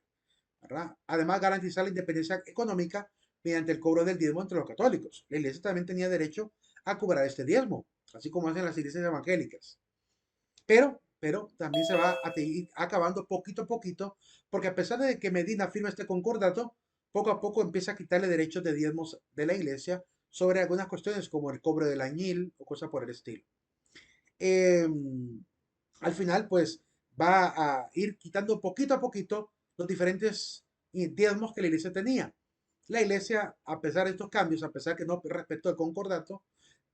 ¿verdad? Además, garantizar la independencia económica mediante el cobro del diezmo entre los católicos. La iglesia también tenía derecho a cobrar este diezmo, así como hacen las iglesias evangélicas. Pero también se va a ir acabando poquito a poquito, porque a pesar de que Medina firma este concordato, poco a poco empieza a quitarle derechos de diezmos de la iglesia sobre algunas cuestiones como el cobro del añil o cosas por el estilo. Eh, Al final, pues va a ir quitando poquito a poquito los diferentes diezmos que la iglesia tenía. La iglesia, a pesar de estos cambios, a pesar que no respetó el concordato,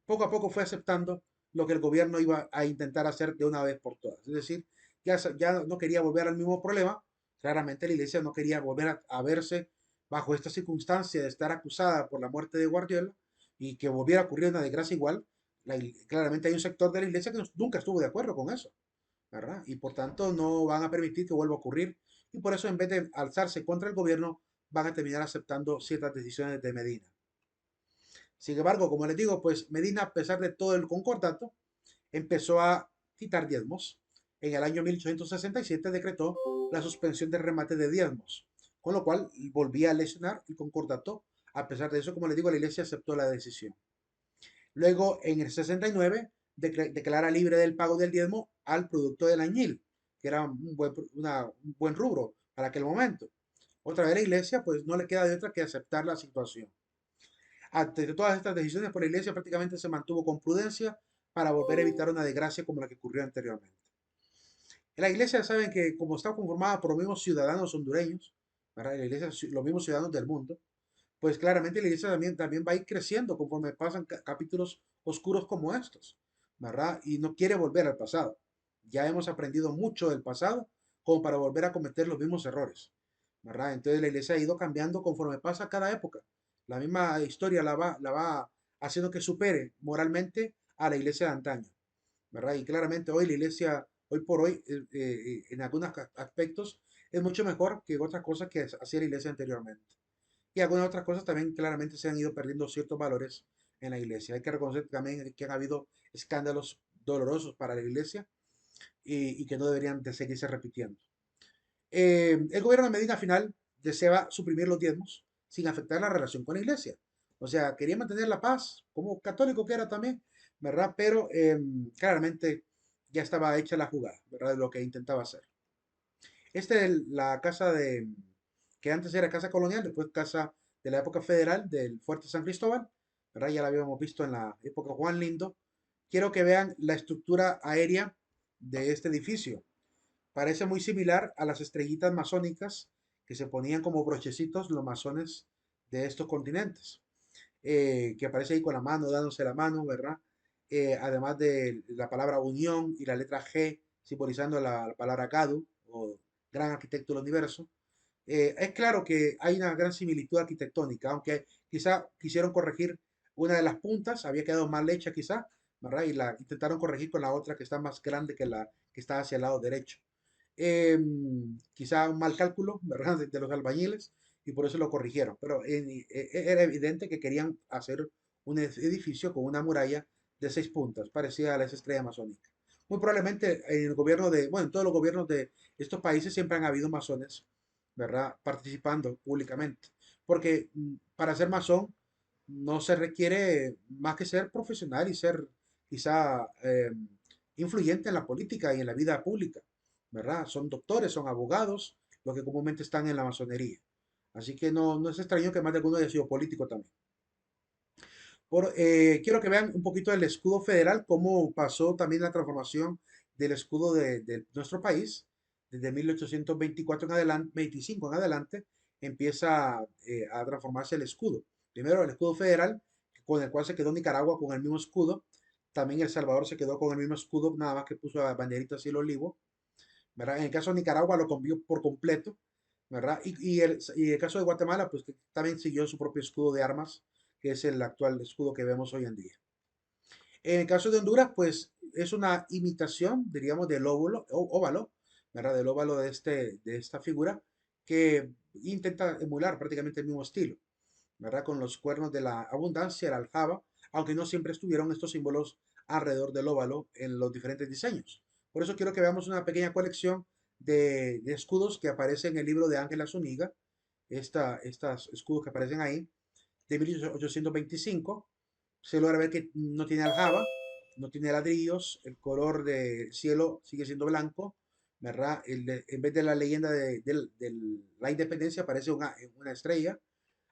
poco a poco fue aceptando lo que el gobierno iba a intentar hacer de una vez por todas. Es decir, ya no quería volver al mismo problema. Claramente la iglesia no quería volver a verse bajo esta circunstancia de estar acusada por la muerte de Guardiola y que volviera a ocurrir una desgracia igual. Claramente hay un sector de la iglesia que nunca estuvo de acuerdo con eso, ¿verdad? Y por tanto no van a permitir que vuelva a ocurrir. Y por eso en vez de alzarse contra el gobierno, van a terminar aceptando ciertas decisiones de Medina. Sin embargo, como les digo, pues Medina, a pesar de todo el concordato, empezó a quitar diezmos. En el año 1867 decretó la suspensión del remate de diezmos, con lo cual volvía a lesionar el concordato. A pesar de eso, como les digo, la iglesia aceptó la decisión. Luego, en el 69, declara libre del pago del diezmo al producto del añil, que era un buen rubro para aquel momento. Otra vez la iglesia, pues no le queda de otra que aceptar la situación. Ante todas estas decisiones, por la iglesia prácticamente se mantuvo con prudencia para volver a evitar una desgracia como la que ocurrió anteriormente. En la iglesia saben que como está conformada por los mismos ciudadanos hondureños, ¿verdad? La iglesia, los mismos ciudadanos del mundo, pues claramente la iglesia también va a ir creciendo conforme pasan capítulos oscuros como estos, ¿verdad? Y no quiere volver al pasado. Ya hemos aprendido mucho del pasado como para volver a cometer los mismos errores, ¿verdad? Entonces la iglesia ha ido cambiando conforme pasa cada época. La misma historia la va haciendo que supere moralmente a la iglesia de antaño, ¿verdad? Y claramente hoy la iglesia, hoy por hoy, en algunos aspectos, es mucho mejor que otras cosas que hacía la iglesia anteriormente. Y algunas otras cosas también claramente se han ido perdiendo ciertos valores en la iglesia. Hay que reconocer también que han habido escándalos dolorosos para la iglesia y que no deberían de seguirse repitiendo. El gobierno de Medina final deseaba suprimir los diezmos sin afectar la relación con la iglesia. O sea, quería mantener la paz, como católico que era también, ¿verdad? Pero claramente ya estaba hecha la jugada, ¿verdad? De lo que intentaba hacer. Esta es la casa que antes era casa colonial, después casa de la época federal del Fuerte San Cristóbal, ¿verdad? Ya la habíamos visto en la época Juan Lindo. Quiero que vean la estructura aérea de este edificio. Parece muy similar a las estrellitas masónicas que se ponían como brochecitos los masones de estos continentes, que aparece ahí con la mano, dándose la mano, ¿verdad? Además de la palabra unión y la letra G, simbolizando la palabra Gadu, o gran arquitecto del universo. Es claro que hay una gran similitud arquitectónica, aunque quizá quisieron corregir una de las puntas, había quedado mal hecha quizá, ¿verdad? Y la intentaron corregir con la otra que está más grande que la que está hacia el lado derecho. Quizá un mal cálculo, ¿verdad? De los albañiles y por eso lo corrigieron. Pero era evidente que querían hacer un edificio con una muralla de 6 puntas, parecida a la estrella masónica. Muy probablemente en el gobierno bueno, en todos los gobiernos de estos países siempre han habido masones, ¿verdad? Participando públicamente. Porque para ser masón no se requiere más que ser profesional y ser quizá influyente en la política y en la vida pública, ¿verdad? Son doctores, son abogados, los que comúnmente están en la masonería. Así que no es extraño que más de alguno haya sido político también. Quiero que vean un poquito el escudo federal, cómo pasó también la transformación del escudo de nuestro país. Desde 1824 en adelante, 25 en adelante, empieza a transformarse el escudo. Primero el escudo federal, con el cual se quedó Nicaragua con el mismo escudo. También El Salvador se quedó con el mismo escudo, nada más que puso a banderitas y el olivo, ¿verdad? En el caso de Nicaragua lo cambió por completo, ¿verdad? Y el caso de Guatemala, pues que también siguió su propio escudo de armas, que es el actual escudo que vemos hoy en día. En el caso de Honduras, pues es una imitación, diríamos, del óvalo, ¿verdad? Del óvalo de esta figura, que intenta emular prácticamente el mismo estilo, ¿verdad? Con los cuernos de la abundancia, el aljaba, aunque no siempre estuvieron estos símbolos alrededor del óvalo en los diferentes diseños. Por eso quiero que veamos una pequeña colección de escudos que aparecen en el libro de Ángela Zúñiga, estos escudos que aparecen ahí, de 1825. Se logra ver que no tiene aljaba, no tiene ladrillos, el color del cielo sigue siendo blanco, ¿verdad? En vez de la leyenda de la independencia aparece una estrella,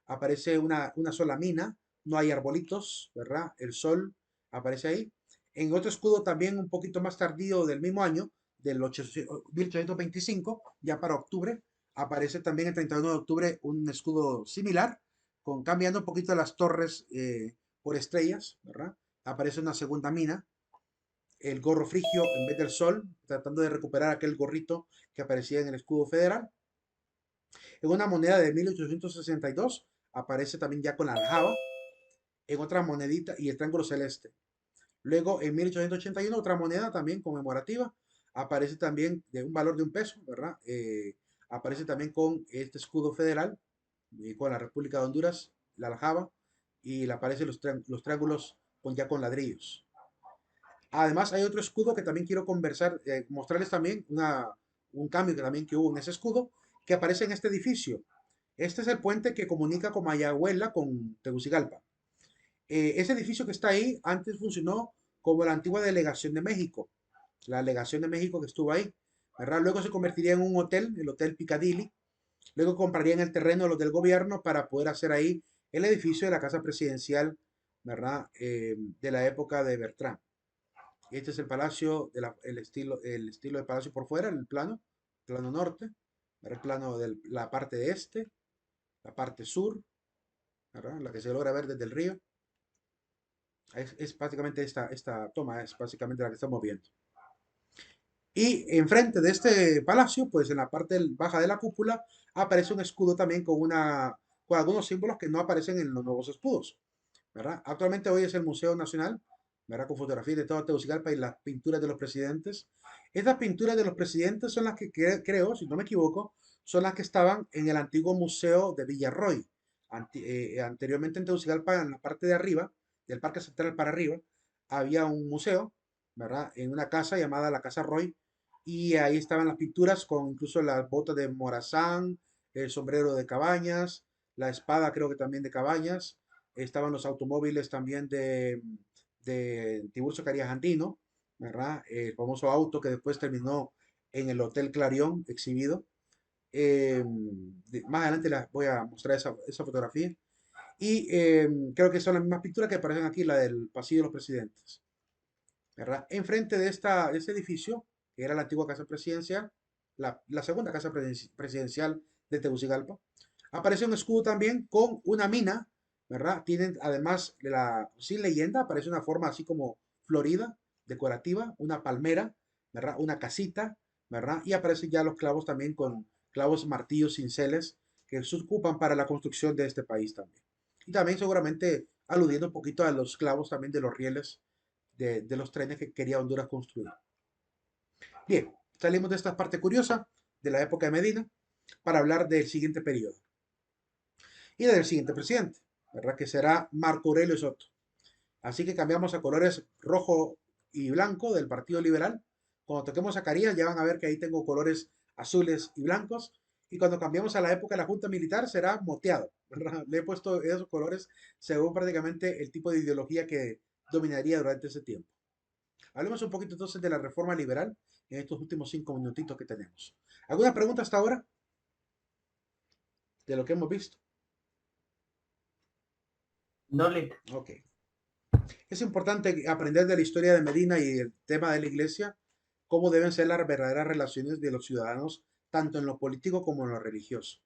aparece una sola mina, no hay arbolitos, ¿verdad? El sol aparece ahí. En otro escudo también un poquito más tardío del mismo año, del 1825, ya para octubre, aparece también el 31 de octubre un escudo similar, cambiando un poquito las torres por estrellas, ¿verdad? Aparece una segunda mina, el gorro frigio en vez del sol, tratando de recuperar aquel gorrito que aparecía en el escudo federal. En una moneda de 1862 aparece también ya con la aljaba, en otra monedita y el triángulo celeste. Luego en 1881 otra moneda también conmemorativa, aparece también de un valor de un peso, ¿verdad? Aparece también con este escudo federal, con la República de Honduras, la aljaba, y le aparecen los triángulos ya con ladrillos. Además, hay otro escudo que también quiero mostrarles también un cambio que hubo en ese escudo, que aparece en este edificio. Este es el puente que comunica con Mayagüela con Tegucigalpa. Ese edificio que está ahí antes funcionó como la antigua delegación de México, la delegación de México que estuvo ahí, ¿verdad? Luego se convertiría en un hotel, el Hotel Piccadilly. Luego comprarían el terreno los del gobierno para poder hacer ahí el edificio de la casa presidencial, ¿verdad? De la época de Bertrand. Este es el palacio, el estilo de palacio por fuera, el plano norte, ¿verdad? El plano de la parte este, la parte sur, ¿verdad? La que se logra ver desde el río. Es básicamente esta toma, es básicamente la que estamos viendo. Y enfrente de este palacio, pues en la parte baja de la cúpula, aparece un escudo también con algunos símbolos que no aparecen en los nuevos escudos, ¿verdad? Actualmente hoy es el Museo Nacional, ¿verdad? Con fotografías de todo Tegucigalpa y las pinturas de los presidentes. Estas pinturas de los presidentes son las que creo, si no me equivoco, son las que estaban en el antiguo Museo de Villarroy. Anteriormente en Tegucigalpa, en la parte de arriba, del Parque Central para arriba, había un museo, ¿verdad? En una casa llamada la Casa Roy, y ahí estaban las pinturas con incluso las botas de Morazán, el sombrero de Cabañas, la espada creo que también de Cabañas, estaban los automóviles también de Tiburcio Carías Andino, ¿verdad? El famoso auto que después terminó en el Hotel Clarion exhibido. Más adelante les voy a mostrar esa fotografía. Y creo que son las mismas pinturas que aparecen aquí, la del pasillo de los presidentes, ¿verdad? Enfrente de este edificio, que era la antigua casa presidencial, la segunda casa presidencial de Tegucigalpa, aparece un escudo también con una mina, ¿verdad? Tienen además sin leyenda, aparece una forma así como florida, decorativa, una palmera, ¿verdad? Una casita, ¿verdad? Y aparecen ya los clavos también con clavos, martillos, cinceles, que se ocupan para la construcción de este país también. Y también seguramente aludiendo un poquito a los clavos también de los rieles de los trenes que quería Honduras construir. Bien, salimos de esta parte curiosa de la época de Medina para hablar del siguiente periodo y del siguiente presidente, ¿verdad? Que será Marco Aurelio Soto. Así que cambiamos a colores rojo y blanco del Partido Liberal. Cuando toquemos a Carías ya van a ver que ahí tengo colores azules y blancos. Y cuando cambiamos a la época de la Junta Militar será moteado, ¿verdad? Le he puesto esos colores según prácticamente el tipo de ideología que dominaría durante ese tiempo. Hablemos un poquito entonces de la reforma liberal en estos últimos 5 minutitos que tenemos. ¿Alguna pregunta hasta ahora de lo que hemos visto? No le Ok. Es importante aprender de la historia de Medina y el tema de la iglesia, cómo deben ser las verdaderas relaciones de los ciudadanos, tanto en lo político como en lo religioso.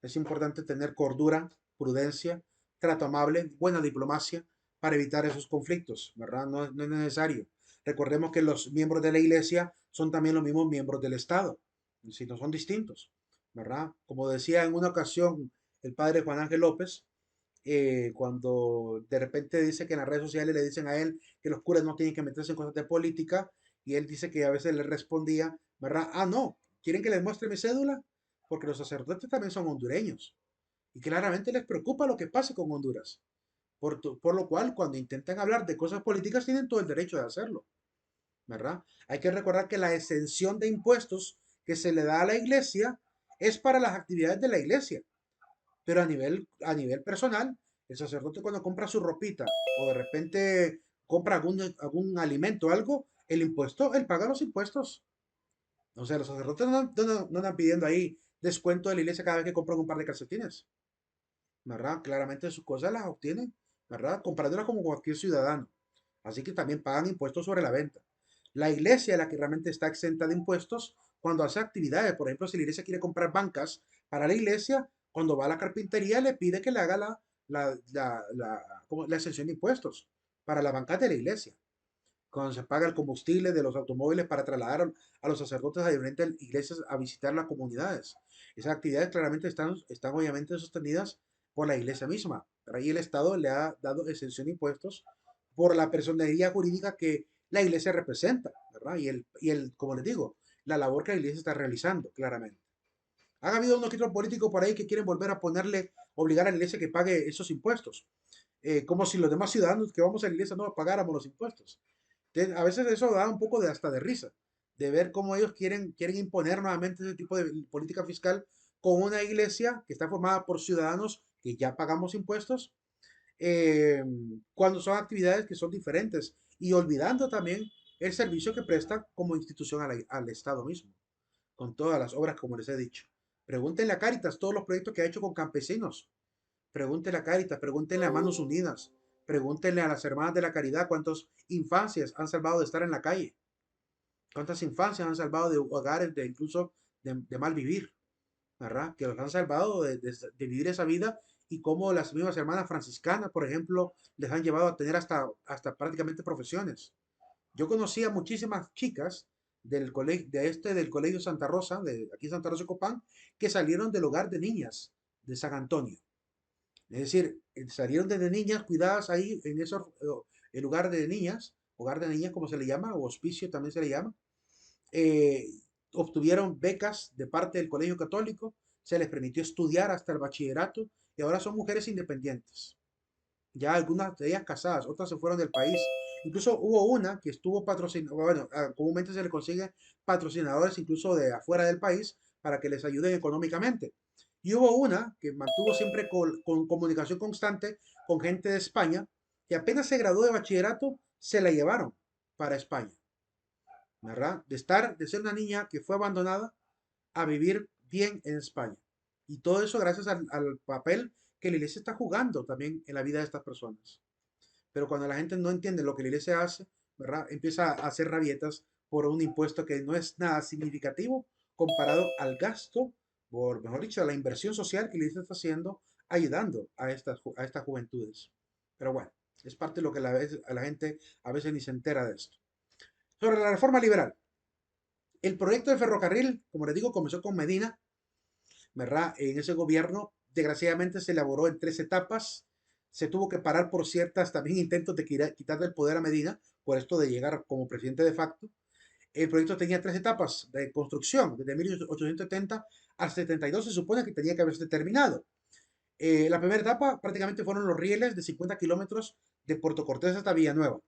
Es importante tener cordura, prudencia, trato amable, buena diplomacia para evitar esos conflictos, ¿verdad? No es necesario. Recordemos que los miembros de la iglesia son también los mismos miembros del Estado, si no son distintos, ¿verdad? Como decía en una ocasión el padre Juan Ángel López, cuando de repente dice que en las redes sociales le dicen a él que los curas no tienen que meterse en cosas de política, y él dice que a veces le respondía, ¿verdad? Ah, no, ¿quieren que les muestre mi cédula? Porque los sacerdotes también son hondureños y claramente les preocupa lo que pase con Honduras. Por lo cual, cuando intentan hablar de cosas políticas, tienen todo el derecho de hacerlo, ¿verdad? Hay que recordar que la exención de impuestos que se le da a la iglesia es para las actividades de la iglesia, pero a nivel personal, el sacerdote cuando compra su ropita o de repente compra algún alimento o algo, el impuesto, él paga los impuestos. O sea, los sacerdotes no andan pidiendo ahí descuento de la iglesia cada vez que compran un par de calcetines, ¿verdad? Claramente sus cosas las obtienen, ¿verdad? Comprándolas como cualquier ciudadano. Así que también pagan impuestos sobre la venta. La iglesia es la que realmente está exenta de impuestos cuando hace actividades. Por ejemplo, si la iglesia quiere comprar bancas para la iglesia, cuando va a la carpintería le pide que le haga la exención de impuestos para la banca de la iglesia. Cuando se paga el combustible de los automóviles para trasladar a los sacerdotes a diferentes iglesias a visitar las comunidades. Esas actividades claramente están obviamente sostenidas por la iglesia misma. Pero ahí el Estado le ha dado exención de impuestos por la personería jurídica que la iglesia representa, ¿verdad? Como les digo, la labor que la iglesia está realizando, claramente. Ha habido unos que otros políticos por ahí que quieren volver a obligar a la iglesia que pague esos impuestos, como si los demás ciudadanos que vamos a la iglesia no pagáramos los impuestos. Entonces, a veces eso da un poco hasta de risa, de ver cómo ellos quieren imponer nuevamente ese tipo de política fiscal con una iglesia que está formada por ciudadanos que ya pagamos impuestos, eh, cuando son actividades que son diferentes y olvidando también el servicio que presta como institución al Estado mismo, con todas las obras como les he dicho. Pregúntenle a Cáritas todos los proyectos que ha hecho con campesinos. Pregúntenle a Cáritas, pregúntenle a Manos Unidas, pregúntenle a las Hermanas de la Caridad cuántas infancias han salvado de estar en la calle, cuántas infancias han salvado de hogares de incluso de mal vivir, ¿verdad? Que los han salvado de vivir esa vida y cómo las mismas hermanas franciscanas, por ejemplo, les han llevado a tener hasta prácticamente profesiones. Yo conocí a muchísimas chicas del colegio, del Colegio Santa Rosa, de aquí Santa Rosa de Copán, que salieron del hogar de niñas de San Antonio. Es decir, salieron desde niñas cuidadas ahí en ese el hogar de niñas como se le llama, o hospicio también se le llama. eh, Obtuvieron becas de parte del Colegio Católico, se les permitió estudiar hasta el bachillerato y ahora son mujeres independientes. Ya algunas de ellas casadas, otras se fueron del país. Incluso hubo una que estuvo patrocinada, bueno, comúnmente se le consigue patrocinadores incluso de afuera del país para que les ayuden económicamente. Y hubo una que mantuvo siempre con comunicación constante con gente de España, que apenas se graduó de bachillerato, se la llevaron para España, ¿verdad? De ser una niña que fue abandonada a vivir bien en España. Y todo eso gracias al papel que la iglesia está jugando también en la vida de estas personas. Pero cuando la gente no entiende lo que la iglesia hace, ¿verdad? Empieza a hacer rabietas por un impuesto que no es nada significativo comparado al gasto, por mejor dicho, a la inversión social que la iglesia está haciendo ayudando a estas juventudes. Pero bueno, es parte de lo que a la gente a veces ni se entera de esto. Sobre la reforma liberal. El proyecto de ferrocarril, como les digo, comenzó con Medina, ¿verdad? En ese gobierno, desgraciadamente, se elaboró en 3 etapas. Se tuvo que parar por ciertas también intentos de quitarle el poder a Medina, por esto de llegar como presidente de facto. El proyecto tenía 3 etapas de construcción, desde 1870 al 72 se supone que tenía que haberse terminado. La primera etapa prácticamente fueron los rieles de 50 kilómetros de Puerto Cortés hasta Villanueva.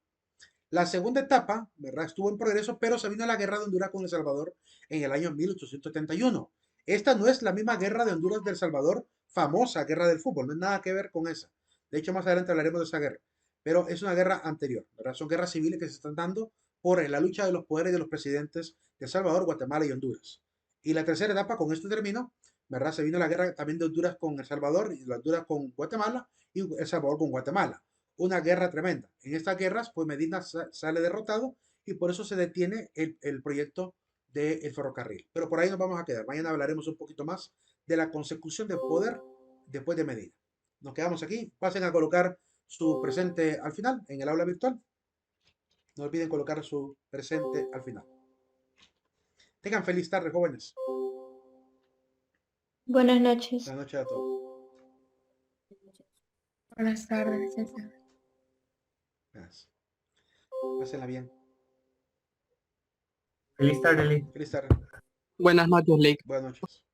La segunda etapa, ¿verdad? Estuvo en progreso, pero se vino la guerra de Honduras con El Salvador en el año 1871. Esta no es la misma guerra de Honduras del Salvador, famosa guerra del fútbol, no es nada que ver con esa. De hecho, más adelante hablaremos de esa guerra, pero es una guerra anterior, ¿verdad? Son guerras civiles que se están dando por la lucha de los poderes de los presidentes de El Salvador, Guatemala y Honduras. Y la tercera etapa, con esto terminó, ¿verdad? Se vino la guerra también de Honduras con El Salvador, y Honduras con Guatemala y El Salvador con Guatemala, una guerra tremenda. En estas guerras, pues Medina sale derrotado y por eso se detiene el proyecto del ferrocarril. Pero por ahí nos vamos a quedar. Mañana hablaremos un poquito más de la consecución de poder después de Medina. Nos quedamos aquí. Pasen a colocar su presente al final en el aula virtual. No olviden colocar su presente al final. Tengan feliz tarde, jóvenes. Buenas noches. Buenas noches a todos. Buenas tardes, César. Gracias. Pásenla bien. Feliz tarde, Lee. Feliz tarde. Buenas noches, Lick. Buenas noches.